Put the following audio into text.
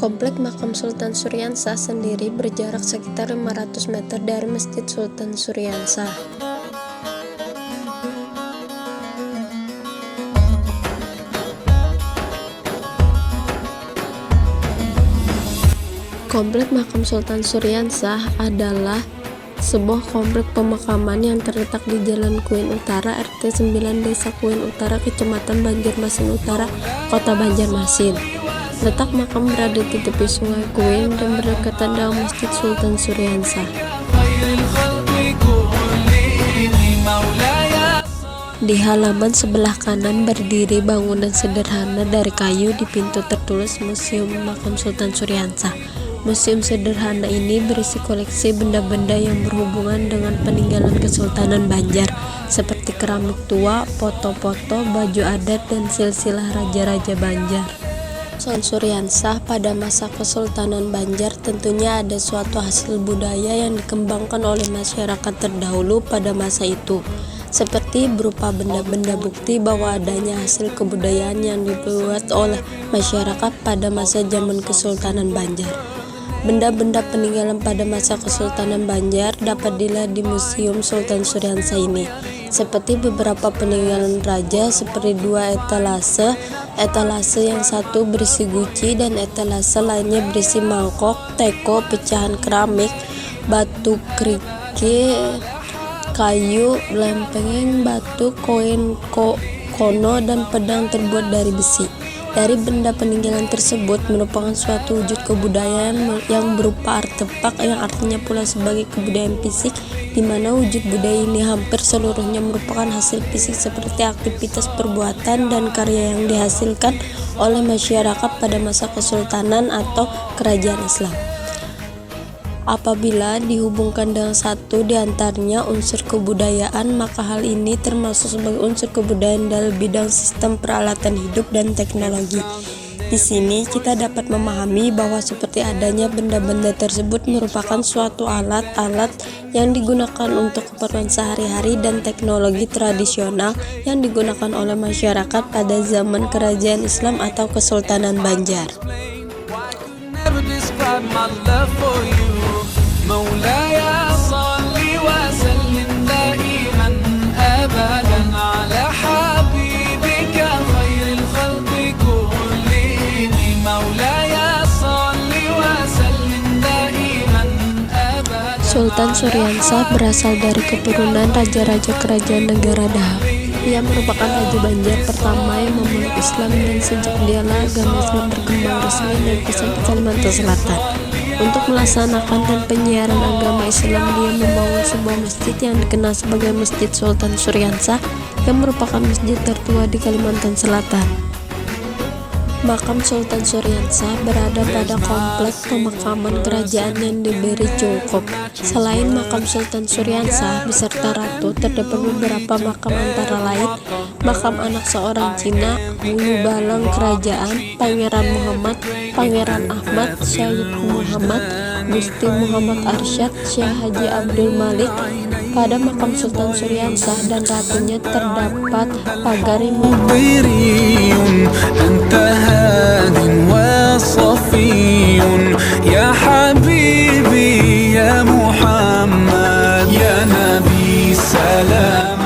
Komplek Makam Sultan Suryansah sendiri berjarak sekitar 500 meter dari Masjid Sultan Suryansah. Komplek Makam Sultan Suryansah adalah sebuah komplek pemakaman yang terletak di Jalan Kuin Utara, RT 9, Desa Kuin Utara, Kecamatan Banjarmasin Utara, Kota Banjarmasin. Letak makam berada di tepi Sungai Kuin dan berdekatan dengan Masjid Sultan Suryansah. Di halaman sebelah kanan berdiri bangunan sederhana dari kayu, di pintu tertulis Museum Makam Sultan Suryansah. Museum sederhana ini berisi koleksi benda-benda yang berhubungan dengan peninggalan Kesultanan Banjar, seperti keramik tua, foto-foto, baju adat, dan silsilah raja-raja Banjar. Sultan Suryansah pada masa Kesultanan Banjar tentunya ada suatu hasil budaya yang dikembangkan oleh masyarakat terdahulu pada masa itu, seperti berupa benda-benda bukti bahwa adanya hasil kebudayaan yang dibuat oleh masyarakat pada masa zaman Kesultanan Banjar. Benda-benda peninggalan pada masa Kesultanan Banjar dapat dilihat di Museum Sultan Suryansah ini, seperti beberapa peninggalan raja seperti dua etalase yang satu berisi guci dan etalase lainnya berisi mangkok, teko, pecahan keramik, batu kerikil, kayu, lempeng, batu, koin, kono, dan pedang terbuat dari besi. Dari benda peninggalan tersebut merupakan suatu wujud kebudayaan yang berupa artefak, yang artinya pula sebagai kebudayaan fisik, di mana wujud budaya ini hampir seluruhnya merupakan hasil fisik seperti aktivitas perbuatan dan karya yang dihasilkan oleh masyarakat pada masa kesultanan atau kerajaan Islam. Apabila dihubungkan dengan satu di antaranya unsur kebudayaan, maka hal ini termasuk sebagai unsur kebudayaan dalam bidang sistem peralatan hidup dan teknologi. Di sini kita dapat memahami bahwa seperti adanya benda-benda tersebut merupakan suatu alat-alat yang digunakan untuk keperluan sehari-hari dan teknologi tradisional yang digunakan oleh masyarakat pada zaman kerajaan Islam atau Kesultanan Banjar. مولاي صل وسلم دائما أبدا على حبيبك خير الخلق كلهم مولاي صل وسلم دائما أبدا. Sultan Suryansah berasal dari keturunan raja-raja kerajaan negara Daha. Ia merupakan raja Banjar pertama yang memeluk Islam, dan sejak dialah agama Islam berkembang resmi dan pesat di Kalimantan Selatan. Untuk melaksanakan dan penyiaran agama Islam, dia membangun sebuah masjid yang dikenal sebagai Masjid Sultan Suryansah, yang merupakan masjid tertua di Kalimantan Selatan. Makam Sultan Suryansah berada pada komplek pemakaman kerajaan yang diberi cungkup. Selain makam Sultan Suryansah beserta ratu, terdapat beberapa makam antara lain makam anak seorang Cina, Hulu Balang Kerajaan, Pangeran Muhammad, Pangeran Ahmad, Syekh Muhammad, Gusti Muhammad Arsyad, Syekh Haji Abdul Malik. Pada makam Sultan Suryansah dan ratunya terdapat pagar yang Ya Habibi ya Muhammad ya Nabi salam.